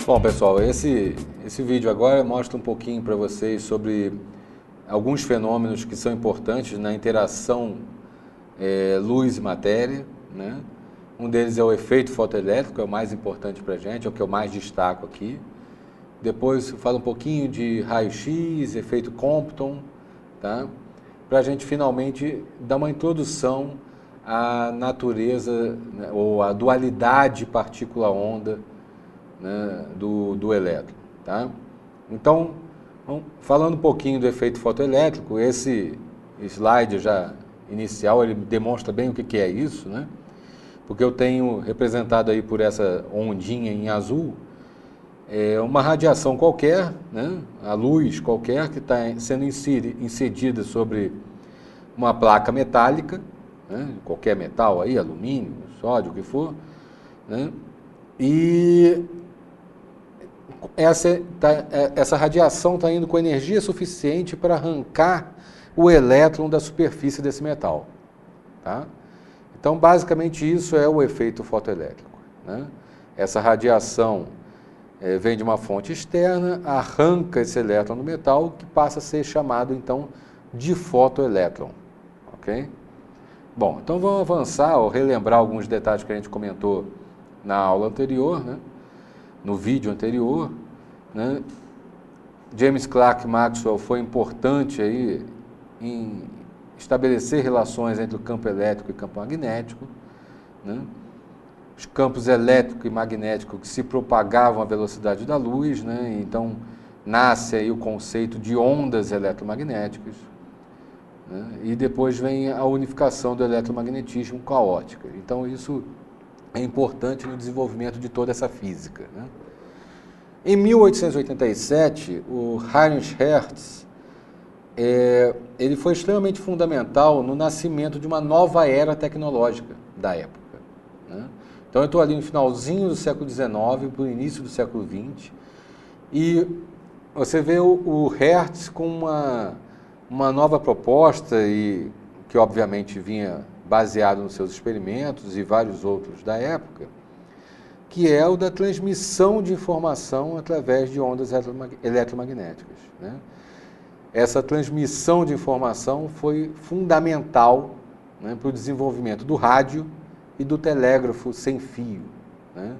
Bom, pessoal, esse vídeo agora mostra um pouquinho para vocês sobre alguns fenômenos que são importantes na interação luz e matéria, né? Um deles é o efeito fotoelétrico, é o mais importante para a gente, é o que eu mais destaco aqui. Depois eu falo um pouquinho de raio-x, efeito Compton, tá? Para a gente finalmente dar uma introdução à natureza, né, ou à dualidade partícula-onda, né, do elétron. Tá? Então, falando um pouquinho do efeito fotoelétrico, esse slide já inicial, ele demonstra bem o que é isso, né? Porque eu tenho representado aí por essa ondinha em azul, uma radiação qualquer, né? A luz qualquer que está sendo incidida sobre uma placa metálica, né? Qualquer metal aí, alumínio, sódio, o que for, né? E essa radiação está indo com energia suficiente para arrancar o elétron da superfície desse metal. Tá? Então, basicamente, isso é o efeito fotoelétrico. Né? Essa radiação vem de uma fonte externa, arranca esse elétron do metal, que passa a ser chamado, então, de fotoelétron. Okay? Bom, então vamos avançar, ou relembrar alguns detalhes que a gente comentou na aula anterior, né? No vídeo anterior, né? James Clerk Maxwell foi importante aí em estabelecer relações entre o campo elétrico e o campo magnético, né? Os campos elétrico e magnético que se propagavam à velocidade da luz, né? Então nasce aí o conceito de ondas eletromagnéticas, né? E depois vem a unificação do eletromagnetismo caótica. Então isso é importante no desenvolvimento de toda essa física, né? Em 1887, o Heinrich Hertz, ele foi extremamente fundamental no nascimento de uma nova era tecnológica da época, né? Então eu estou ali no finalzinho do século XIX para o início do século XX, e você vê o Hertz com uma nova proposta, e que obviamente vinha baseado nos seus experimentos e vários outros da época, que é o da transmissão de informação através de ondas eletromagnéticas, né? Essa transmissão de informação foi fundamental, né, para o desenvolvimento do rádio e do telégrafo sem fio, né?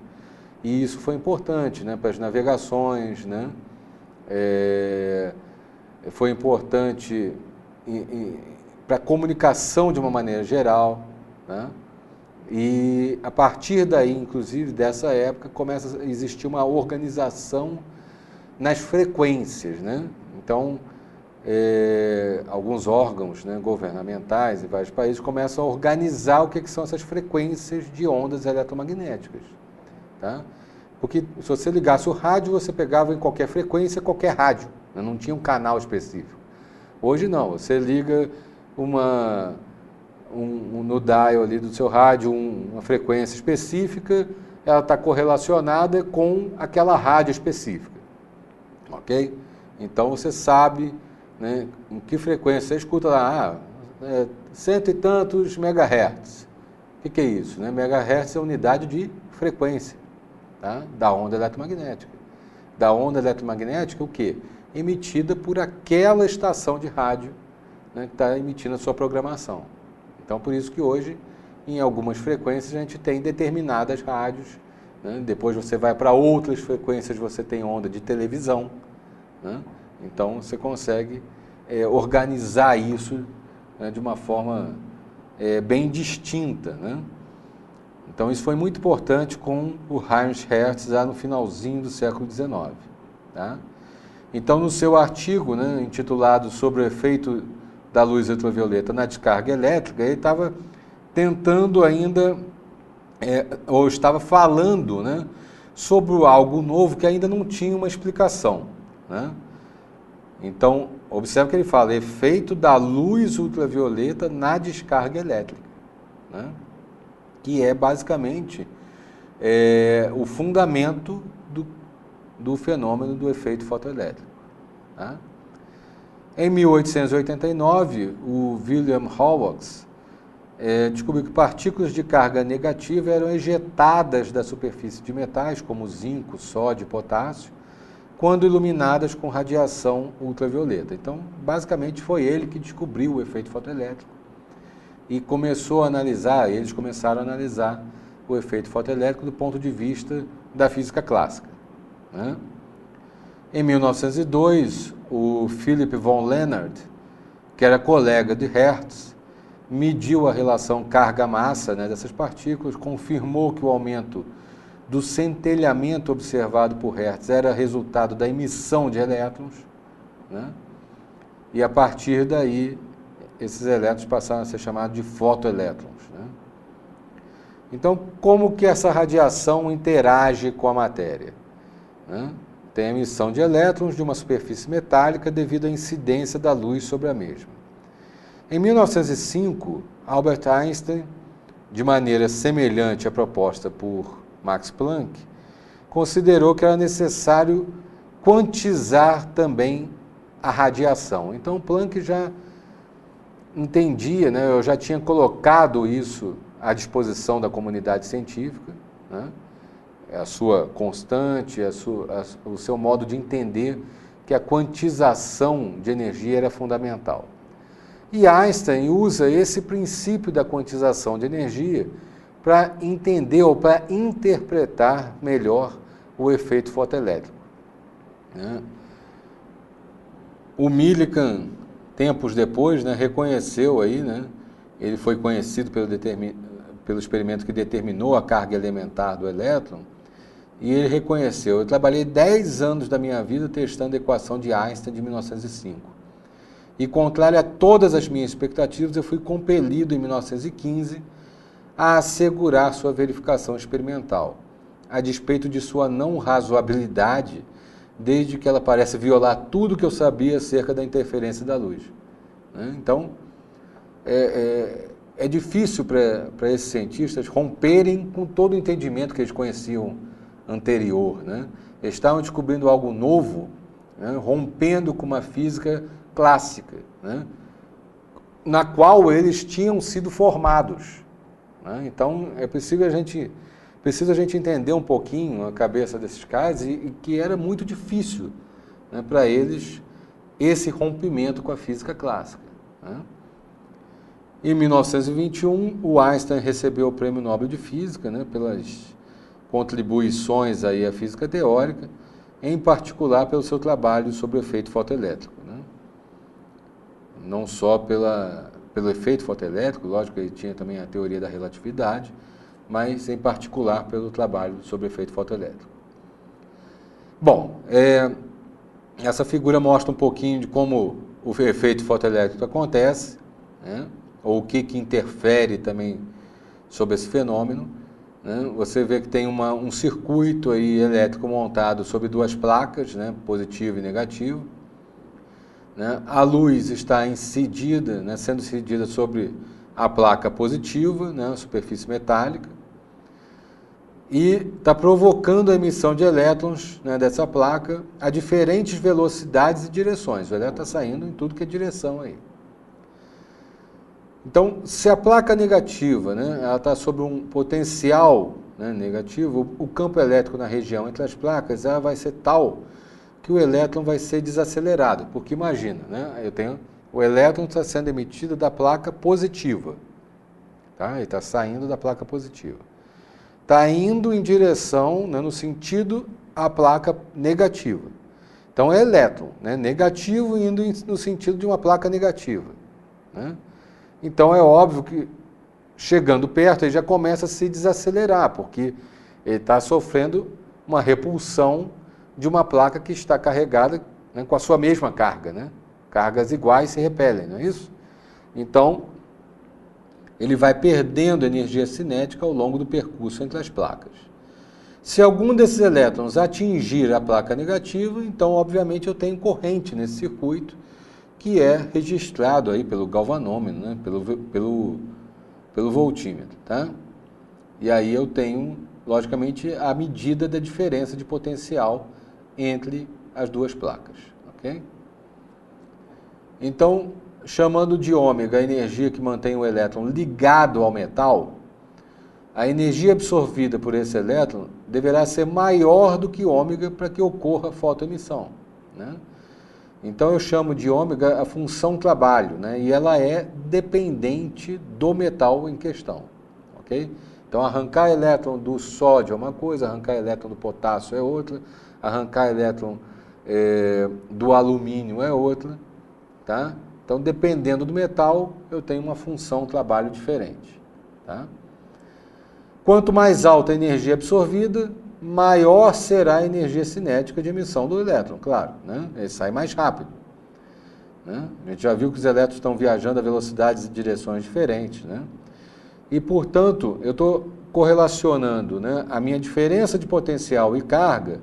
E isso foi importante, né, para as navegações, né? Foi importante para a comunicação de uma maneira geral, né? E a partir daí, inclusive, dessa época, começa a existir uma organização nas frequências, né? Então, alguns órgãos, né, governamentais em vários países começam a organizar o que são essas frequências de ondas eletromagnéticas. Tá? Porque se você ligasse o rádio, você pegava em qualquer frequência, qualquer rádio, né? Não tinha um canal específico. Hoje não, você liga no dial ali do seu rádio, uma frequência específica, ela está correlacionada com aquela rádio específica, ok? Então você sabe, né, em que frequência, você escuta lá, cento e tantos megahertz. O que é isso? Né? Megahertz é a unidade de frequência, tá? Da onda eletromagnética. Da onda eletromagnética, o quê? Emitida por aquela estação de rádio, né, que está emitindo a sua programação. Então, por isso que hoje, em algumas frequências, a gente tem determinadas rádios, né? Depois você vai para outras frequências, você tem onda de televisão, né? Então, você consegue organizar isso, né, de uma forma bem distinta, né? Então, isso foi muito importante com o Heinrich Hertz, lá no finalzinho do século XIX. Tá? Então, no seu artigo, né, intitulado Sobre o efeito da luz ultravioleta na descarga elétrica, ele estava tentando ainda, ou estava falando, né, sobre algo novo que ainda não tinha uma explicação, né? Então, observe que ele fala, efeito da luz ultravioleta na descarga elétrica, né? Que é basicamente o fundamento do fenômeno do efeito fotoelétrico. Tá? Em 1889, o William Horrocks descobriu que partículas de carga negativa eram ejetadas da superfície de metais, como zinco, sódio e potássio, quando iluminadas com radiação ultravioleta. Então, basicamente, foi ele que descobriu o efeito fotoelétrico e começou a analisar, eles começaram a analisar o efeito fotoelétrico do ponto de vista da física clássica, né? Em 1902, o Philipp von Leonard, que era colega de Hertz, mediu a relação carga-massa, né, dessas partículas, confirmou que o aumento do centelhamento observado por Hertz era resultado da emissão de elétrons, né? E a partir daí, esses elétrons passaram a ser chamados de fotoelétrons, né? Então, como que essa radiação interage com a matéria, né? Tem a emissão de elétrons de uma superfície metálica devido à incidência da luz sobre a mesma. Em 1905, Albert Einstein, de maneira semelhante à proposta por Max Planck, considerou que era necessário quantizar também a radiação. Então, Planck já entendia, né, eu já tinha colocado isso à disposição da comunidade científica, né, a sua constante, o seu modo de entender que a quantização de energia era fundamental. E Einstein usa esse princípio da quantização de energia para entender ou para interpretar melhor o efeito fotoelétrico, né? O Millikan, tempos depois, né, reconheceu aí, né, ele foi conhecido pelo experimento que determinou a carga elementar do elétron, e ele reconheceu: eu trabalhei 10 anos da minha vida testando a equação de Einstein de 1905. E, contrário a todas as minhas expectativas, eu fui compelido em 1915 a assegurar sua verificação experimental, a despeito de sua não razoabilidade, desde que ela parece violar tudo que eu sabia acerca da interferência da luz, né? Então, é difícil para esses cientistas romperem com todo o entendimento que eles conheciam anterior, né? Eles estavam descobrindo algo novo, né, rompendo com uma física clássica, né, na qual eles tinham sido formados, né? Então, é preciso a gente entender um pouquinho a cabeça desses caras e que era muito difícil, né, para eles esse rompimento com a física clássica, né? Em 1921, o Einstein recebeu o Prêmio Nobel de Física, né, pelas contribuições aí à física teórica, em particular pelo seu trabalho sobre o efeito fotoelétrico, né? Não só pelo efeito fotoelétrico, lógico que ele tinha também a teoria da relatividade, mas em particular pelo trabalho sobre o efeito fotoelétrico. Bom, essa figura mostra um pouquinho de como o efeito fotoelétrico acontece, né? Ou o que interfere também sobre esse fenômeno, né? Você vê que tem um circuito aí elétrico montado sobre duas placas, né, positivo e negativo, né? A luz está incidida, né, sendo incidida sobre a placa positiva, né, a superfície metálica, e está provocando a emissão de elétrons, né, dessa placa a diferentes velocidades e direções. O elétron está saindo em tudo que é direção aí. Então, se a placa negativa, né, ela está sob um potencial, né, negativo, o campo elétrico na região entre as placas ela vai ser tal que o elétron vai ser desacelerado. Porque imagina, né, o elétron está sendo emitido da placa positiva, tá? Ele está saindo da placa positiva. Está indo em direção, né, no sentido à placa negativa. Então, é elétron, né, negativo indo no sentido de uma placa negativa, né? Então, é óbvio que, chegando perto, ele já começa a se desacelerar, porque ele está sofrendo uma repulsão de uma placa que está carregada, né, com a sua mesma carga, né? Cargas iguais se repelem, não é isso? Então, ele vai perdendo energia cinética ao longo do percurso entre as placas. Se algum desses elétrons atingir a placa negativa, então, obviamente, eu tenho corrente nesse circuito, que é registrado aí pelo galvanômetro, né, pelo voltímetro, tá? E aí eu tenho, logicamente, a medida da diferença de potencial entre as duas placas, ok? Então, chamando de ômega a energia que mantém o elétron ligado ao metal, a energia absorvida por esse elétron deverá ser maior do que ômega para que ocorra a fotoemissão, né? Então eu chamo de ômega a função trabalho, né? E ela é dependente do metal em questão, ok? Então arrancar elétron do sódio é uma coisa, arrancar elétron do potássio é outra, arrancar elétron do alumínio é outra, tá? Então dependendo do metal eu tenho uma função trabalho diferente, tá? Quanto mais alta a energia absorvida, maior será a energia cinética de emissão do elétron, claro, né? Ele sai mais rápido, né? A gente já viu que os elétrons estão viajando a velocidades e direções diferentes, né? E, portanto, eu estou correlacionando, né, a minha diferença de potencial e carga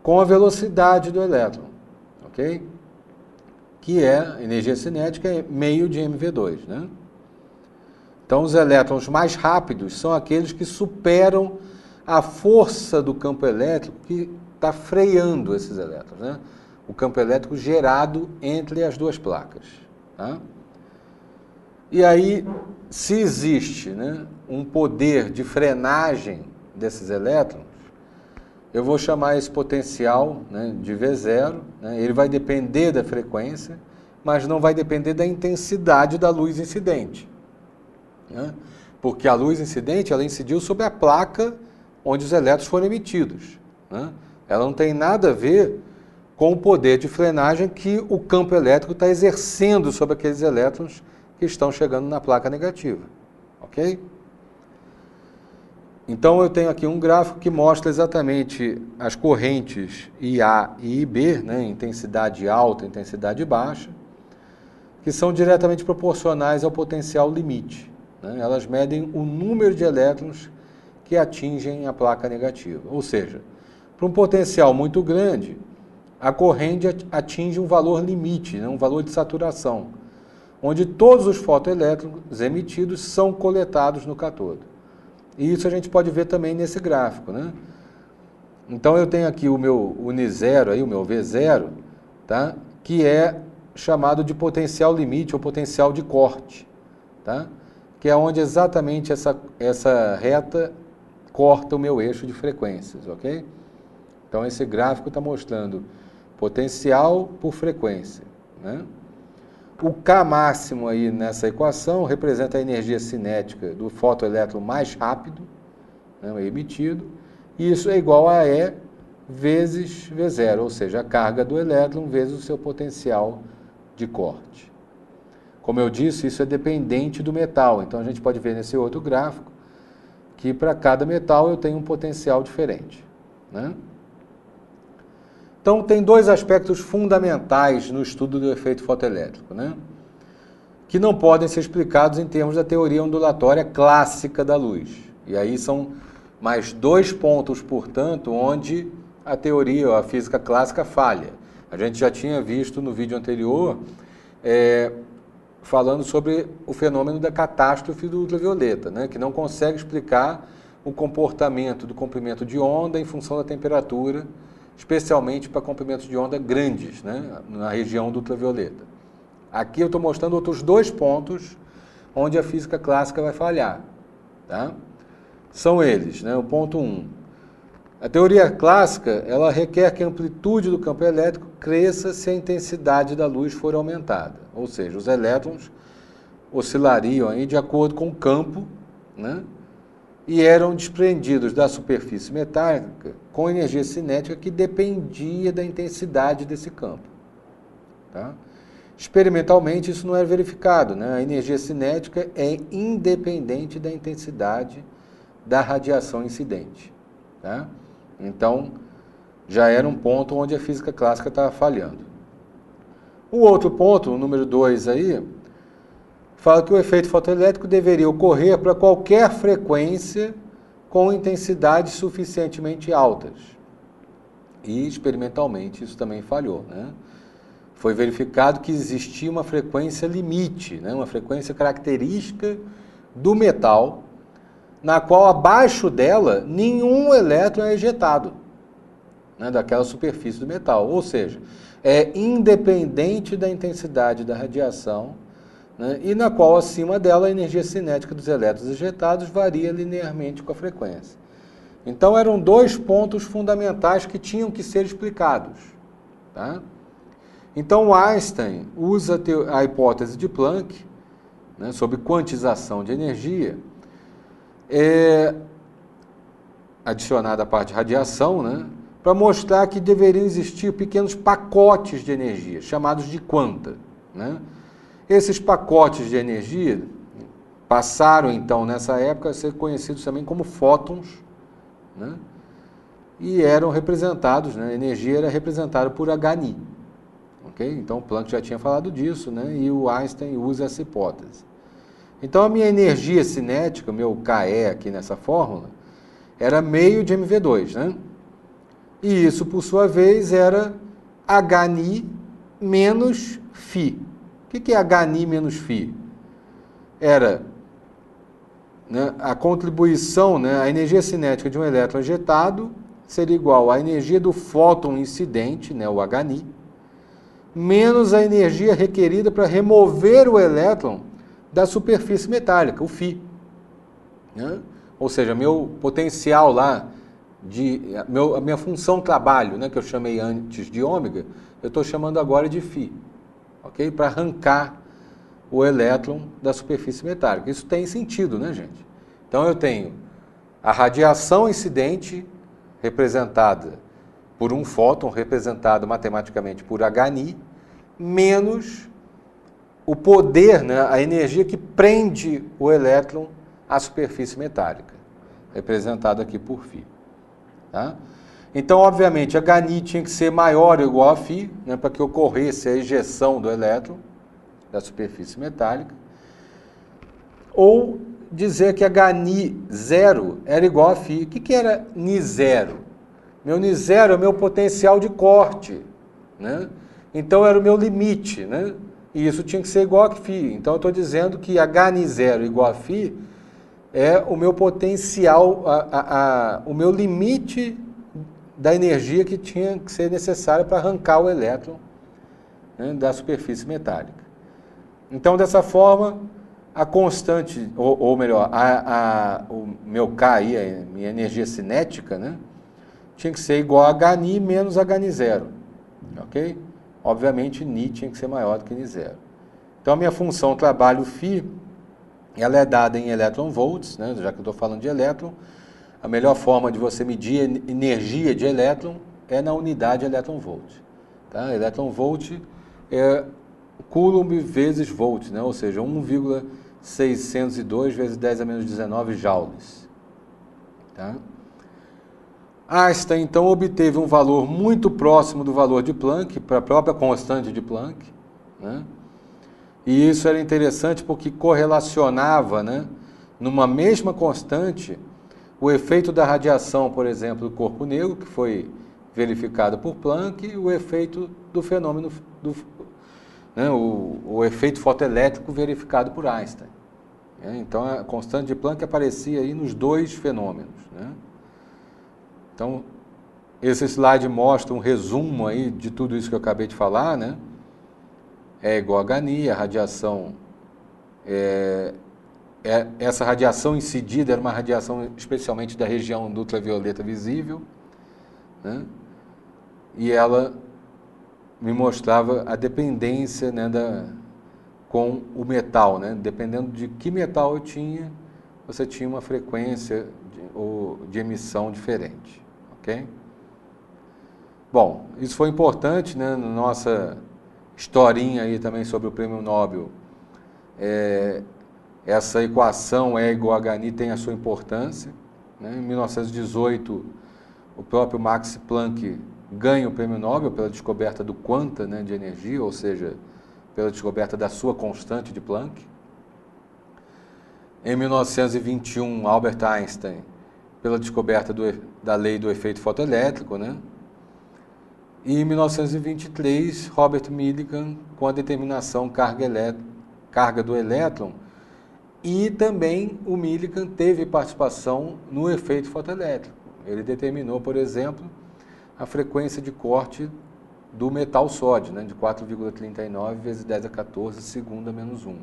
com a velocidade do elétron, ok? Que é, a energia cinética é meio de mv2, né? Então, os elétrons mais rápidos são aqueles que superam a força do campo elétrico que está freando esses elétrons, né? O campo elétrico gerado entre as duas placas, tá? E aí, se existe, né, um poder de frenagem desses elétrons, eu vou chamar esse potencial, né, de V0, né? Ele vai depender da frequência, mas não vai depender da intensidade da luz incidente, né? Porque a luz incidente ela incidiu sobre a placa onde os elétrons foram emitidos, né? Ela não tem nada a ver com o poder de frenagem que o campo elétrico está exercendo sobre aqueles elétrons que estão chegando na placa negativa, ok? Então eu tenho aqui um gráfico que mostra exatamente as correntes IA e IB, né, intensidade alta e intensidade baixa, que são diretamente proporcionais ao potencial limite, né? Elas medem o número de elétrons que atingem a placa negativa. Ou seja, para um potencial muito grande, a corrente atinge um valor limite, né, um valor de saturação, onde todos os fotoelétrons emitidos são coletados no cátodo. E isso a gente pode ver também nesse gráfico, né? Então eu tenho aqui o meu Uni0, aí, o meu V0, tá? Que é chamado de potencial limite ou potencial de corte, tá? Que é onde exatamente essa reta corta o meu eixo de frequências, ok? Então esse gráfico está mostrando potencial por frequência, né? O K máximo aí nessa equação representa a energia cinética do fotoelétron mais rápido, né, emitido, e isso é igual a E vezes V0, ou seja, a carga do elétron vezes o seu potencial de corte. Como eu disse, isso é dependente do metal, então a gente pode ver nesse outro gráfico que para cada metal eu tenho um potencial diferente, né? Então, tem dois aspectos fundamentais no estudo do efeito fotoelétrico, né, que não podem ser explicados em termos da teoria ondulatória clássica da luz. E aí são mais dois pontos, portanto, onde a teoria ou a física clássica falha. A gente já tinha visto no vídeo anterior, falando sobre o fenômeno da catástrofe do ultravioleta, né, que não consegue explicar o comportamento do comprimento de onda em função da temperatura, especialmente para comprimentos de onda grandes, né, na região do ultravioleta. Aqui eu estou mostrando outros dois pontos onde a física clássica vai falhar, tá? São eles, né? O ponto 1. A teoria clássica ela requer que a amplitude do campo elétrico cresça se a intensidade da luz for aumentada. Ou seja, os elétrons oscilariam aí de acordo com o campo, né, e eram desprendidos da superfície metálica com energia cinética que dependia da intensidade desse campo, tá? Experimentalmente isso não é verificado, né? A energia cinética é independente da intensidade da radiação incidente, tá? Então já era um ponto onde a física clássica estava falhando. O outro ponto, o número 2 aí, fala que o efeito fotoelétrico deveria ocorrer para qualquer frequência com intensidades suficientemente altas. E, experimentalmente, isso também falhou, né? Foi verificado que existia uma frequência limite, né? Uma frequência característica do metal, na qual, abaixo dela, nenhum elétron é ejetado, né, daquela superfície do metal. Ou seja, é independente da intensidade da radiação, né, e na qual acima dela a energia cinética dos elétrons ejetados varia linearmente com a frequência. Então eram dois pontos fundamentais que tinham que ser explicados. Tá? Então Einstein usa a hipótese de Planck, né, sobre quantização de energia, adicionada à parte de radiação, né, para mostrar que deveriam existir pequenos pacotes de energia, chamados de quanta. Né? Esses pacotes de energia passaram, então, nessa época, a ser conhecidos também como fótons, né? E eram representados, né? A energia era representada por Hν. Okay? Então, Planck já tinha falado disso, né? E o Einstein usa essa hipótese. Então, a minha energia cinética, o meu KE aqui nessa fórmula, era meio de mv2, né? E isso, por sua vez, era Hν menos φ. O que é Hν menos φ? Era, né, a contribuição, né, a energia cinética de um elétron ejetado seria igual à energia do fóton incidente, né, o Hν, menos a energia requerida para remover o elétron da superfície metálica, o φ. Né? Ou seja, meu potencial lá, a minha função trabalho, né, que eu chamei antes de ômega, eu estou chamando agora de φ, okay? Para arrancar o elétron da superfície metálica. Isso tem sentido, né, gente? Então eu tenho a radiação incidente representada por um fóton, representado matematicamente por Hν, menos o poder, né, a energia que prende o elétron à superfície metálica, representado aqui por φ. Tá? Então, obviamente, Hν tinha que ser maior ou igual a φ, né, para que ocorresse a ejeção do elétron da superfície metálica, ou dizer que Hν0 era igual a φ. O que era N0? Meu N0 é o meu potencial de corte, né? Então era o meu limite, né? E isso tinha que ser igual a φ. Então eu estou dizendo que Hν0 igual a φ é o meu potencial, o meu limite da energia que tinha que ser necessária para arrancar o elétron, né, da superfície metálica. Então, dessa forma, a constante, ou melhor, o meu K aí, a minha energia cinética, né, tinha que ser igual a Hν menos Hν0, ok? Obviamente, Ni tinha que ser maior do que N0. Então, a minha função trabalho φ, ela é dada em elétron-volts, né, já que eu estou falando de elétron. A melhor forma de você medir a energia de elétron é na unidade elétron-volt. Tá? Elétron-volt é Coulomb vezes volt, né? Ou seja, 1,602 vezes 10 a menos 19 joules. Tá? Einstein, então, obteve um valor muito próximo do valor de Planck, para a própria constante de Planck, né? E isso era interessante porque correlacionava, né, numa mesma constante, o efeito da radiação, por exemplo, do corpo negro, que foi verificado por Planck, e o efeito do fenômeno, né, o efeito fotoelétrico verificado por Einstein. Então, a constante de Planck aparecia aí nos dois fenômenos. Né? Então, esse slide mostra um resumo aí de tudo isso que eu acabei de falar, né? É igual a Hν, a radiação, essa radiação incidida era uma radiação especialmente da região do ultravioleta visível, né? E ela me mostrava a dependência, né, com o metal, né? Dependendo de que metal eu tinha, você tinha uma frequência de emissão diferente, ok? Bom, isso foi importante, né, na nossa historinha aí também sobre o Prêmio Nobel. Essa equação E igual a Hν tem a sua importância, né? Em 1918, o próprio Max Planck ganha o Prêmio Nobel pela descoberta do quanta, né, de energia, ou seja, pela descoberta da sua constante de Planck. Em 1921, Albert Einstein, pela descoberta da lei do efeito fotoelétrico, né? E em 1923, Robert Millikan, com a determinação carga do elétron, e também o Millikan teve participação no efeito fotoelétrico. Ele determinou, por exemplo, a frequência de corte do metal sódio, né, de 4,39 vezes 10 a 14, segunda menos 1.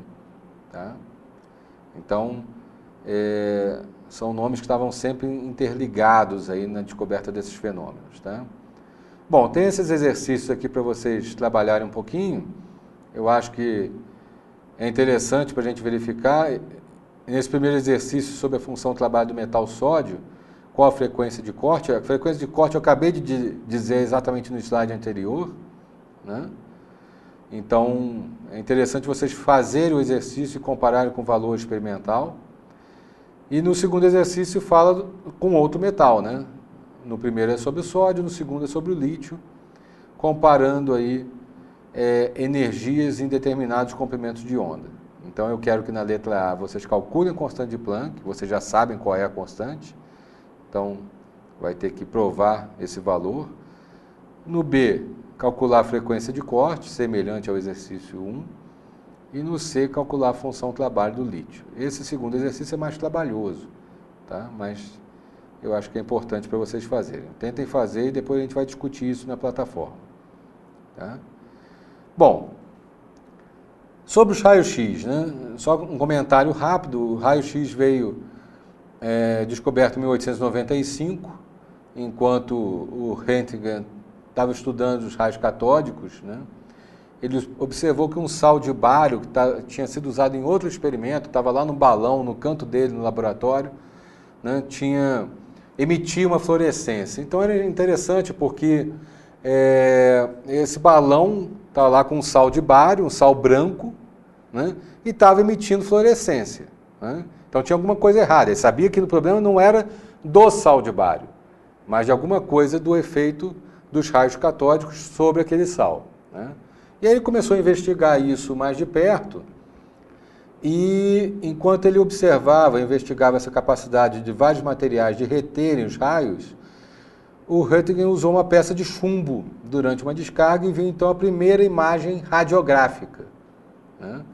Tá? Então, são nomes que estavam sempre interligados aí na descoberta desses fenômenos. Tá? Bom, tem esses exercícios aqui para vocês trabalharem um pouquinho. Eu acho que é interessante para a gente verificar. Nesse primeiro exercício sobre a função do trabalho do metal sódio, qual a frequência de corte? A frequência de corte eu acabei de dizer exatamente no slide anterior, né? Então, é interessante vocês fazerem o exercício e compararem com o valor experimental. E no segundo exercício fala com outro metal, né? No primeiro é sobre o sódio, no segundo é sobre o lítio, comparando aí energias em determinados comprimentos de onda. Então eu quero que na letra A vocês calculem a constante de Planck, vocês já sabem qual é a constante, então vai ter que provar esse valor. No B, calcular a frequência de corte, semelhante ao exercício 1. E no C, calcular a função trabalho do lítio. Esse segundo exercício é mais trabalhoso, tá? Mas eu acho que é importante para vocês fazerem. Tentem fazer e depois a gente vai discutir isso na plataforma. Tá? Bom, sobre os raios-x, né? Só um comentário rápido. O raio-x veio descoberto em 1895, enquanto o Röntgen estava estudando os raios catódicos, né? Ele observou que um sal de bário, que tinha sido usado em outro experimento, estava lá no balão, no canto dele, no laboratório, né? Emitia uma fluorescência. Então era interessante porque esse balão estava lá com um sal de bário, um sal branco, né? E estava emitindo fluorescência, né? Então tinha alguma coisa errada. Ele sabia que o problema não era do sal de bário, mas de alguma coisa do efeito dos raios catódicos sobre aquele sal, né? E aí ele começou a investigar isso mais de perto, e enquanto ele observava, investigava essa capacidade de vários materiais de reterem os raios, o Röntgen usou uma peça de chumbo durante uma descarga e viu então a primeira imagem radiográfica, né?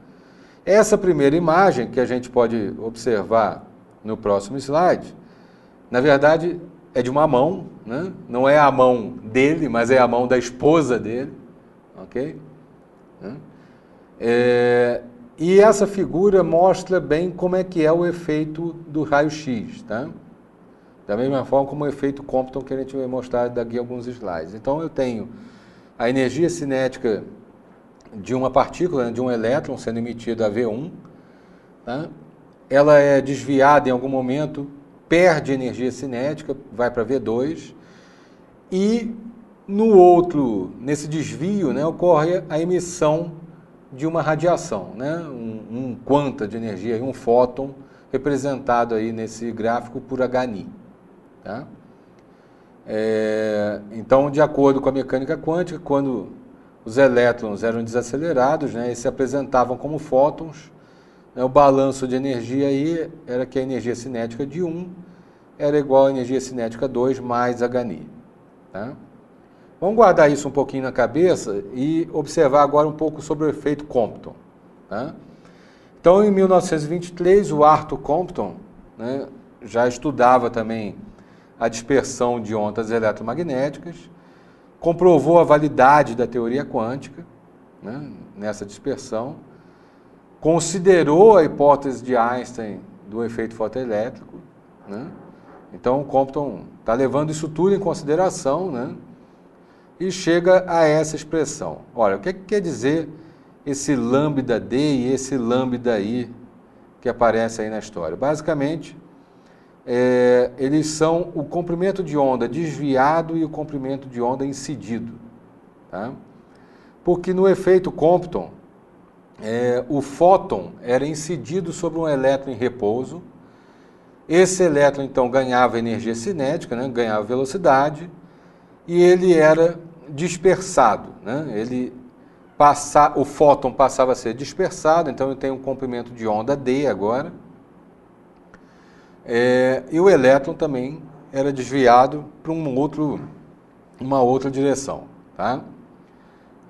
Essa primeira imagem, que a gente pode observar no próximo slide, na verdade é de uma mão, né? Não é a mão dele, mas é a mão da esposa dele, ok? E essa figura mostra bem como é que é o efeito do raio-x, tá? Da mesma forma como o efeito Compton, que a gente vai mostrar daqui a alguns slides. Então eu tenho a energia cinética de uma partícula, de um elétron sendo emitido a V1, tá? Ela é desviada em algum momento, perde energia cinética, vai para V2, e nesse desvio, né, ocorre a emissão de uma radiação, né, um quanta de energia, um fóton, representado aí nesse gráfico por Hν. Tá? Então, de acordo com a mecânica quântica, quando os elétrons eram desacelerados, né, eles se apresentavam como fótons, né, o balanço de energia aí era que a energia cinética de 1 era igual à energia cinética 2 mais Hν. Tá? Vamos guardar isso um pouquinho na cabeça e observar agora um pouco sobre o efeito Compton. Tá? Então, em 1923, o Arthur Compton, né, já estudava também a dispersão de ondas eletromagnéticas, comprovou a validade da teoria quântica, né, nessa dispersão, considerou a hipótese de Einstein do efeito fotoelétrico, né? Então, o Compton está levando isso tudo em consideração, né? E chega a essa expressão. Olha, o que quer dizer esse lambda D e esse lambda I que aparece aí na história? Basicamente, eles são o comprimento de onda desviado e o comprimento de onda incidido. Tá? Porque no efeito Compton, o fóton era incidido sobre um elétron em repouso. Esse elétron, então, ganhava energia cinética, né? Ganhava velocidade, e ele era dispersado, né? O fóton passava a ser dispersado, então ele tem um comprimento de onda D agora, e o elétron também era desviado para uma outra direção. Tá?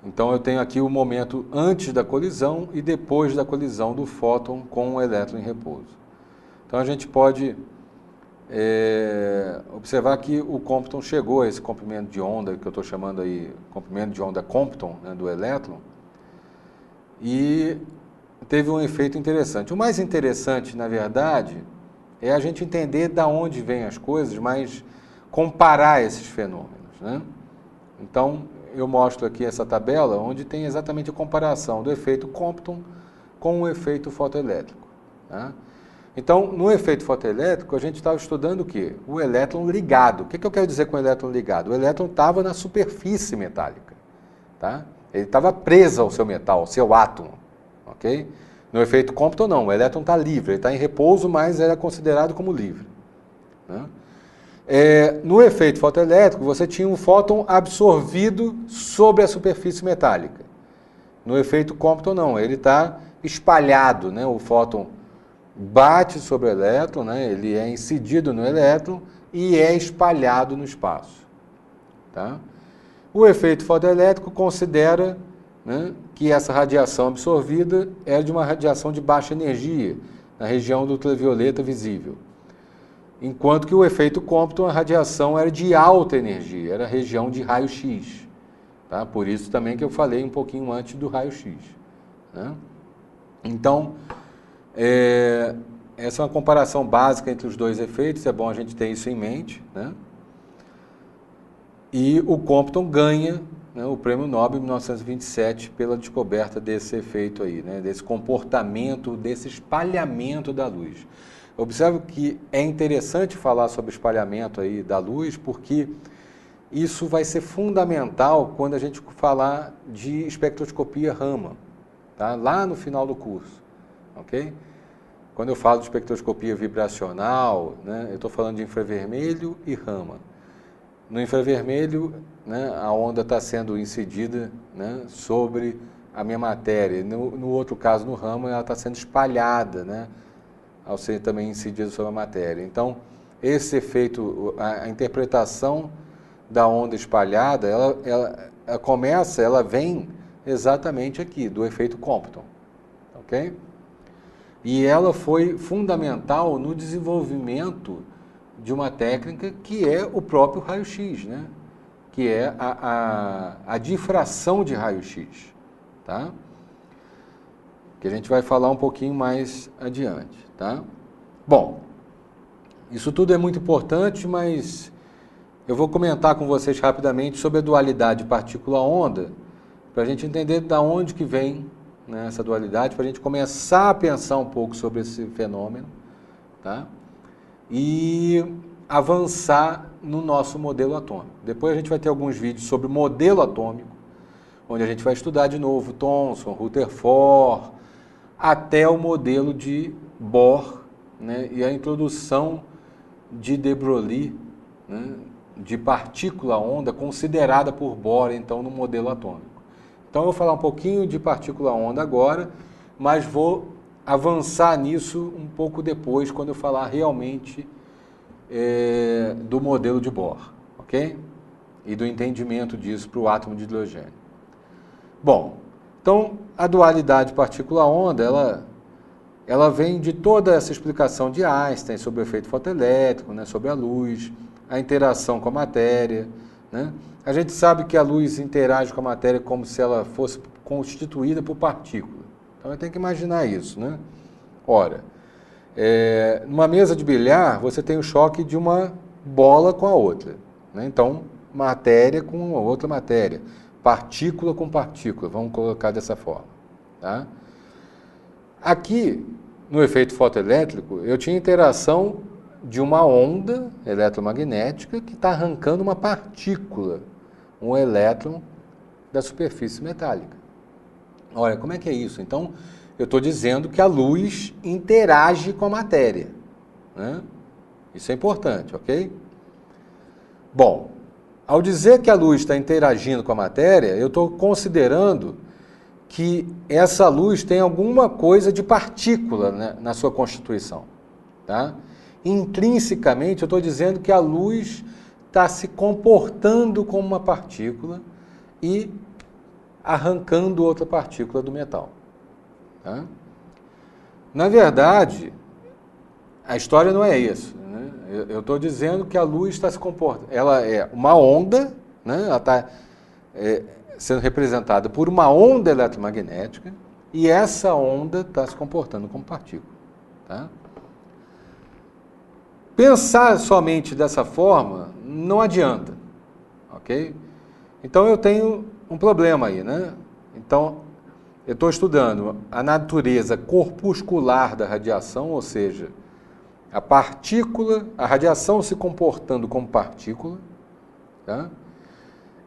Então eu tenho aqui o momento antes da colisão e depois da colisão do fóton com o elétron em repouso. Então a gente pode observar que o Compton chegou a esse comprimento de onda, que eu estou chamando aí comprimento de onda Compton, né, do elétron, e teve um efeito interessante. O mais interessante, na verdade, é a gente entender de onde vêm as coisas, mas comparar esses fenômenos, né? Então, eu mostro aqui essa tabela, onde tem exatamente a comparação do efeito Compton com o efeito fotoelétrico, tá? Então, no efeito fotoelétrico, a gente estava estudando o quê? O elétron ligado. O que eu quero dizer com o elétron ligado? O elétron estava na superfície metálica, tá? Ele estava preso ao seu metal, ao seu átomo, ok? No efeito Compton, não. O elétron está livre, ele está em repouso, mas era considerado como livre, né? No efeito fotoelétrico, você tinha um fóton absorvido sobre a superfície metálica. No efeito Compton, não. Ele está espalhado, né? O fóton bate sobre o elétron, né? Ele é incidido no elétron e é espalhado no espaço, tá? O efeito fotoelétrico considera, né, que essa radiação absorvida é de uma radiação de baixa energia, na região do ultravioleta visível. Enquanto que o efeito Compton, a radiação era de alta energia, era a região de raio-x, tá? Por isso também que eu falei um pouquinho antes do raio-x, né? Então, essa é uma comparação básica entre os dois efeitos, é bom a gente ter isso em mente, né? E o Compton ganha, né, o Prêmio Nobel em 1927 pela descoberta desse efeito aí, né, desse comportamento, desse espalhamento da luz. Observe que é interessante falar sobre o espalhamento aí da luz, porque isso vai ser fundamental quando a gente falar de espectroscopia Raman, tá? Lá no final do curso, ok? Quando eu falo de espectroscopia vibracional, né, eu estou falando de infravermelho e Raman. No infravermelho, né, a onda está sendo incidida, né, sobre a minha matéria. No outro caso, no Raman, ela está sendo espalhada, né, ao ser também incidida sobre a matéria. Então, esse efeito, a interpretação da onda espalhada, ela vem exatamente aqui, do efeito Compton, ok? E ela foi fundamental no desenvolvimento de uma técnica que é o próprio raio-x, né? Que é a difração de raio-x, tá? Que a gente vai falar um pouquinho mais adiante, tá? Bom, isso tudo é muito importante, mas eu vou comentar com vocês rapidamente sobre a dualidade partícula-onda, para a gente entender de onde que vem, né, essa dualidade, para a gente começar a pensar um pouco sobre esse fenômeno, tá? E avançar no nosso modelo atômico. Depois a gente vai ter alguns vídeos sobre o modelo atômico, onde a gente vai estudar de novo Thomson, Rutherford, até o modelo de Bohr, né, e a introdução de de Broglie, né, de partícula-onda considerada por Bohr, então, no modelo atômico. Então, eu vou falar um pouquinho de partícula-onda agora, mas vou avançar nisso um pouco depois, quando eu falar realmente do modelo de Bohr, ok? E do entendimento disso para o átomo de hidrogênio. Bom, então, a dualidade partícula-onda, ela vem de toda essa explicação de Einstein sobre o efeito fotoelétrico, né, sobre a luz, a interação com a matéria, né? A gente sabe que a luz interage com a matéria como se ela fosse constituída por partícula. Então, eu tenho que imaginar isso, né? Ora, numa mesa de bilhar, você tem o choque de uma bola com a outra, né? Então, matéria com outra matéria, partícula com partícula, vamos colocar dessa forma, tá? Aqui, no efeito fotoelétrico, eu tinha interação de uma onda eletromagnética que está arrancando uma partícula, um elétron da superfície metálica. Olha, como é que é isso? Então, eu estou dizendo que a luz interage com a matéria, né? Isso é importante, ok? Bom, ao dizer que a luz está interagindo com a matéria, eu estou considerando que essa luz tem alguma coisa de partícula, né, na sua constituição, tá? Intrinsecamente, eu estou dizendo que a luz está se comportando como uma partícula e arrancando outra partícula do metal, tá? Na verdade, a história não é isso, né? Eu estou dizendo que a luz está se comportando. Ela é uma onda, né? Ela está sendo representada por uma onda eletromagnética e essa onda está se comportando como partícula. Tá? Pensar somente dessa forma não adianta, ok? Então eu tenho um problema aí, né? Então eu estou estudando a natureza corpuscular da radiação, ou seja, a partícula, a radiação se comportando como partícula, tá?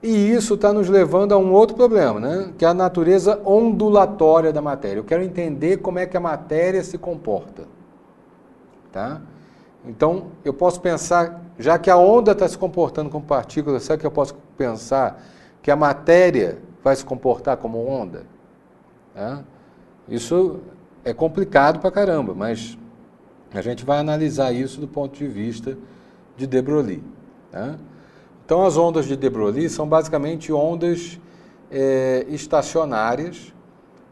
E isso está nos levando a um outro problema, né? Que é a natureza ondulatória da matéria. Eu quero entender como é que a matéria se comporta, tá? Então, eu posso pensar, já que a onda está se comportando como partícula, será que eu posso pensar que a matéria vai se comportar como onda? Tá? Isso é complicado pra caramba, mas a gente vai analisar isso do ponto de vista de de Broglie. Tá? Então, as ondas de de Broglie são basicamente ondas estacionárias.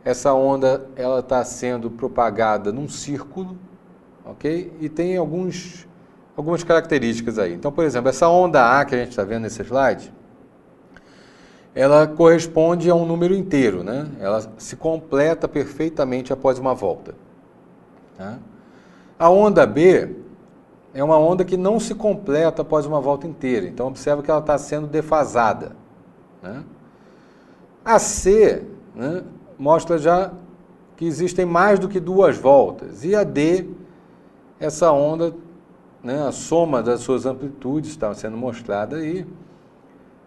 Essa onda ela está sendo propagada num círculo, ok? E tem algumas características aí. Então, por exemplo, essa onda A que a gente está vendo nesse slide, ela corresponde a um número inteiro, né? Ela se completa perfeitamente após uma volta. Tá? A onda B é uma onda que não se completa após uma volta inteira. Então, observa que ela está sendo defasada. Né? A C, né, mostra já que existem mais do que duas voltas. E a D, essa onda, né, a soma das suas amplitudes está sendo mostrada aí.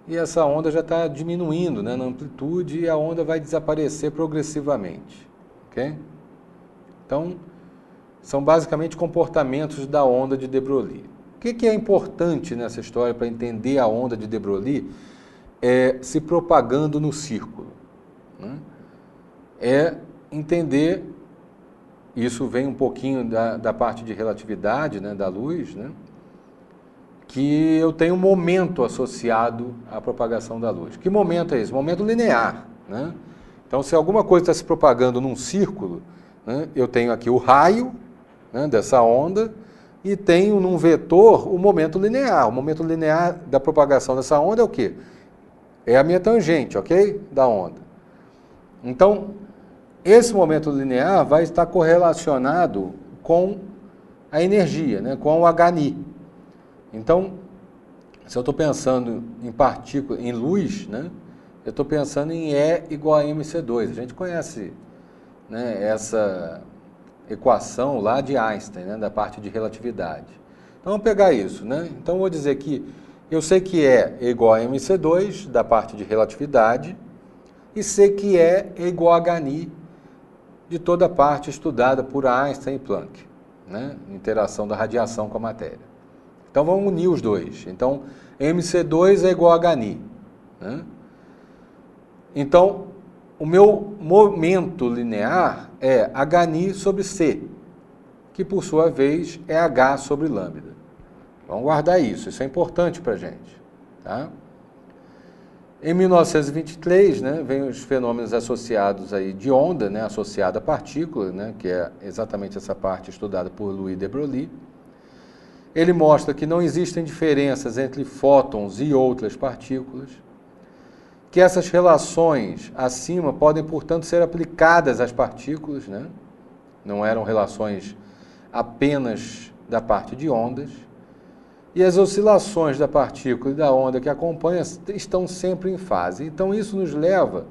E essa onda já está diminuindo, né, na amplitude e a onda vai desaparecer progressivamente. Ok? Então, são basicamente comportamentos da onda de de Broglie. O que é importante nessa história para entender a onda de de Broglie? É se propagando no círculo. Né? É entender, isso vem um pouquinho da parte de relatividade, né, da luz, né, que eu tenho um momento associado à propagação da luz. Que momento é esse? Momento linear. Né? Então, se alguma coisa está se propagando num círculo, né, eu tenho aqui o raio, né, dessa onda, e tenho num vetor o momento linear. O momento linear da propagação dessa onda é o quê? É a minha tangente, ok? Da onda. Então, esse momento linear vai estar correlacionado com a energia, né, com o Hν. Então, se eu estou pensando em partícula, em luz, né, eu estou pensando em E igual a mc2. A gente conhece, né, essa equação lá de Einstein, né, da parte de relatividade. Então, vamos pegar isso. Né? Então, eu vou dizer que eu sei que E é igual a mc2, da parte de relatividade, e sei que E é igual a Hν de toda a parte estudada por Einstein e Planck, né? Interação da radiação com a matéria. Então, vamos unir os dois. Então, mc2 é igual a Hν. Né? Então, o meu momento linear é Hν sobre C, que por sua vez é H sobre lambda. Vamos guardar isso, isso é importante para a gente. Tá? Em 1923, né, vem os fenômenos associados aí de onda, né, associada a partícula, né, que é exatamente essa parte estudada por Louis de Broglie. Ele mostra que não existem diferenças entre fótons e outras partículas, que essas relações acima podem, portanto, ser aplicadas às partículas, né? Não eram relações apenas da parte de ondas, e as oscilações da partícula e da onda que acompanham estão sempre em fase. Então, isso nos leva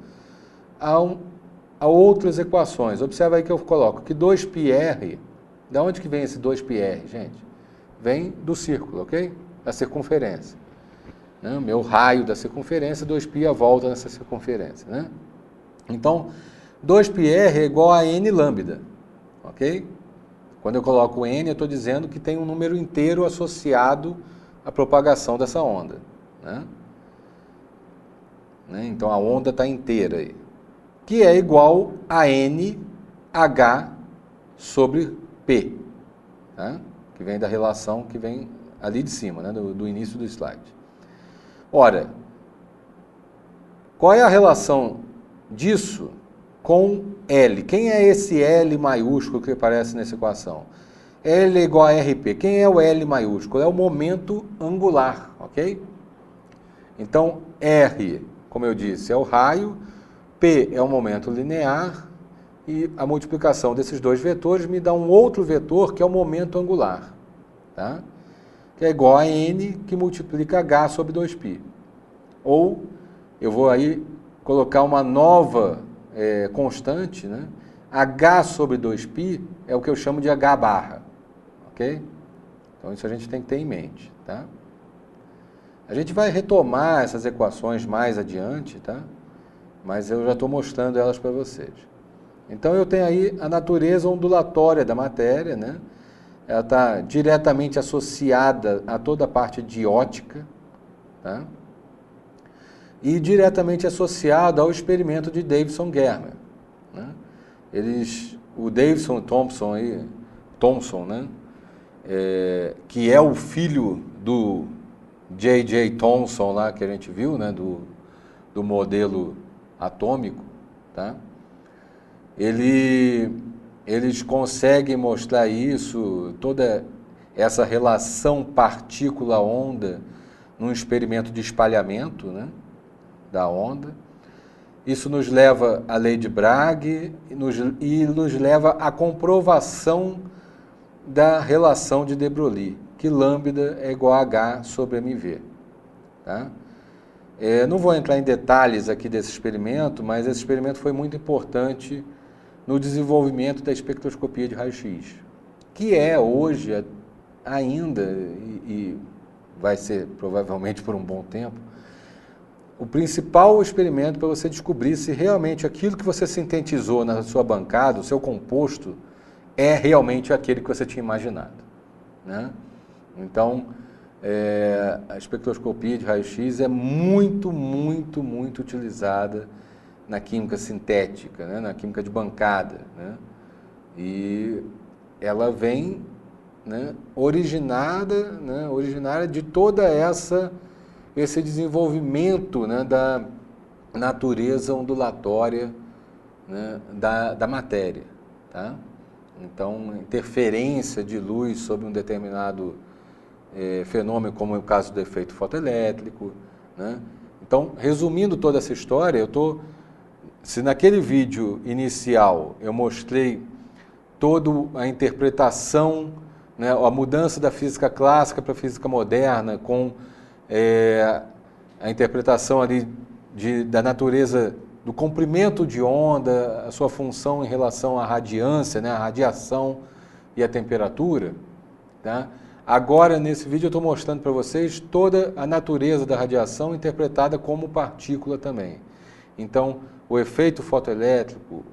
a outras equações. Observa aí que eu coloco que 2πr, da onde que vem esse 2πr, gente? Vem do círculo, ok? Da circunferência. Né? Meu raio da circunferência, 2π a volta nessa circunferência. Né? Então, 2πr é igual a n lambda, ok? Quando eu coloco n, eu estou dizendo que tem um número inteiro associado à propagação dessa onda. Né? Então, a onda está inteira aí. Que é igual a nh sobre p. Tá? Que vem da relação que vem ali de cima, né? do início do slide. Ora, qual é a relação disso com L? Quem é esse L maiúsculo que aparece nessa equação? L é igual a RP. Quem é o L maiúsculo? É o momento angular, ok? Então, R, como eu disse, é o raio, P é o momento linear e a multiplicação desses dois vetores me dá um outro vetor, que é o momento angular, tá? Que é igual a n, que multiplica h sobre 2π. Ou eu vou aí colocar uma nova constante, né? H sobre 2π é o que eu chamo de H barra, ok? Então isso a gente tem que ter em mente, tá? A gente vai retomar essas equações mais adiante, tá? Mas eu já estou mostrando elas para vocês. Então eu tenho aí a natureza ondulatória da matéria, né? Ela está diretamente associada a toda a parte de ótica, tá? E diretamente associada ao experimento de Davidson-Germer, né? O Davidson Thomson, né? Que é o filho do J.J. Thomson lá que a gente viu, né? Do modelo atômico, tá? Eles conseguem mostrar isso, toda essa relação partícula-onda num experimento de espalhamento, né, da onda. Isso nos leva à lei de Bragg e nos leva à comprovação da relação de de Broglie, que lambda é igual a H sobre mv. Tá? Não vou entrar em detalhes aqui desse experimento, mas esse experimento foi muito importante no desenvolvimento da espectroscopia de raio-x, que é hoje ainda, e vai ser provavelmente por um bom tempo, o principal experimento para você descobrir se realmente aquilo que você sintetizou na sua bancada, o seu composto, é realmente aquele que você tinha imaginado, né? Então, a espectroscopia de raio-x é muito, muito, muito utilizada na química sintética, né? Na química de bancada, né? E ela vem, né, originária de toda esse desenvolvimento, né, da natureza ondulatória, né, da matéria, tá? Então, interferência de luz sobre um determinado fenômeno, como é o caso do efeito fotoelétrico, né? Então, resumindo toda essa história, se naquele vídeo inicial eu mostrei toda a interpretação, né, a mudança da física clássica para a física moderna, com a interpretação ali da natureza do comprimento de onda, a sua função em relação à radiância, né, a radiação e a temperatura, tá? Agora, nesse vídeo, eu estou mostrando para vocês toda a natureza da radiação interpretada como partícula também. Então, o efeito fotoelétrico,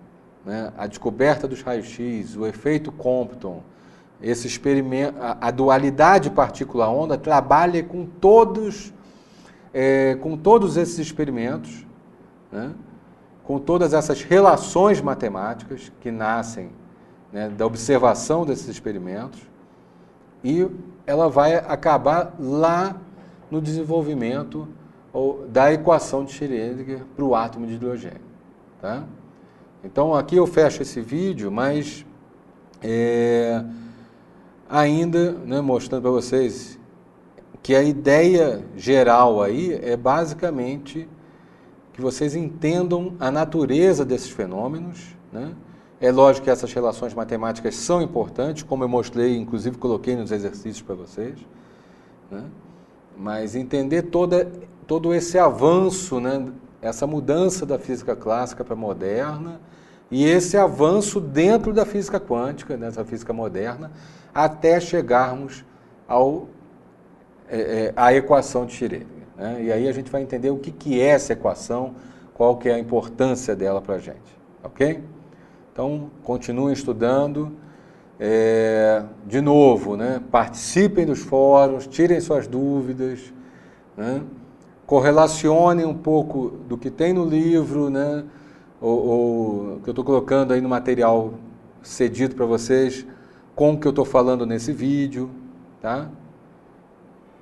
né, a descoberta dos raios-x, o efeito Compton, esse experimento, a dualidade partícula-onda trabalha com todos esses experimentos, né, com todas essas relações matemáticas que nascem, né, da observação desses experimentos, e ela vai acabar lá no desenvolvimento da equação de Schrödinger para o átomo de hidrogênio, tá? Então, aqui eu fecho esse vídeo, mas ainda, né, mostrando para vocês que a ideia geral aí é basicamente que vocês entendam a natureza desses fenômenos, né? É lógico que essas relações matemáticas são importantes, como eu mostrei, inclusive coloquei nos exercícios para vocês, né? Mas entender todo esse avanço, né, essa mudança da física clássica para a moderna, e esse avanço dentro da física quântica, dessa física moderna, até chegarmos à equação de Schrödinger, né? E aí a gente vai entender o que é essa equação, qual que é a importância dela para a gente, ok? Então, continuem estudando. De novo, né, participem dos fóruns, tirem suas dúvidas, né, correlacionem um pouco do que tem no livro, né, ou que eu estou colocando aí no material cedido para vocês, com o que eu estou falando nesse vídeo, tá?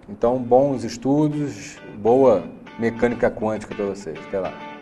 Então, bons estudos, boa mecânica quântica para vocês. Até lá.